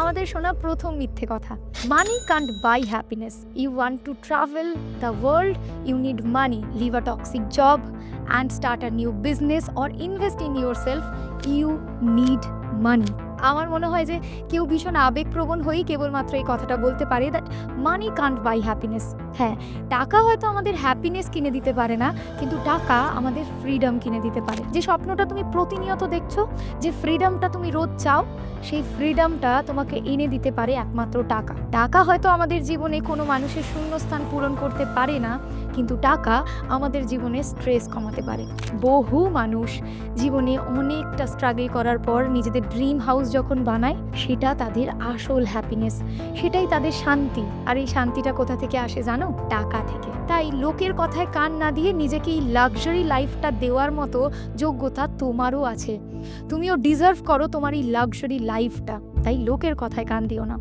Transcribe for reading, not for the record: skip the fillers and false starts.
আমাদের শোনা প্রথম মিথ্যে কথা। Money can't buy happiness. You want to travel the world, you need money. Leave a toxic job and start a new business or invest in yourself, you need money. আমার মনে হয় যে কেউ ভীষণ আবেগপ্রবণ হয়েই কেবলমাত্র এই কথাটা বলতে পারে that money can't buy happiness. হ্যাঁ, টাকা হয়তো আমাদের হ্যাপিনেস কিনে দিতে পারে না, কিন্তু টাকা আমাদের ফ্রিডম কিনে দিতে পারে। যে স্বপ্নটা তুমি প্রতিনিয়ত দেখছো, যে ফ্রিডমটা তুমি রোজ চাও, সেই ফ্রিডমটা তোমাকে এনে দিতে পারে একমাত্র টাকা। টাকা হয়তো আমাদের জীবনে কোনো মানুষের শূন্যস্থান পূরণ করতে পারে না, কিন্তু টাকা আমাদের জীবনে স্ট্রেস কমাতে পারে। বহু মানুষ জীবনে অনেকটা স্ট্রাগল করার পর নিজেদের ড্রিম হাউস যখন বানায়, সেটা তাদের আসল হ্যাপিনেস, সেটাই তাদের শান্তি। আর এই শান্তিটা কোথা থেকে আসে জানো? টাকা থেকে। তাই লোকের কথায় কান না দিয়ে নিজেকে এই লাক্সারি লাইফটা দেওয়ার মতো যোগ্যতা তোমারও আছে। তুমিও ডিজার্ভ করো তোমার এই লাক্সারি লাইফটা। তাই লোকের কথায় কান দিও না।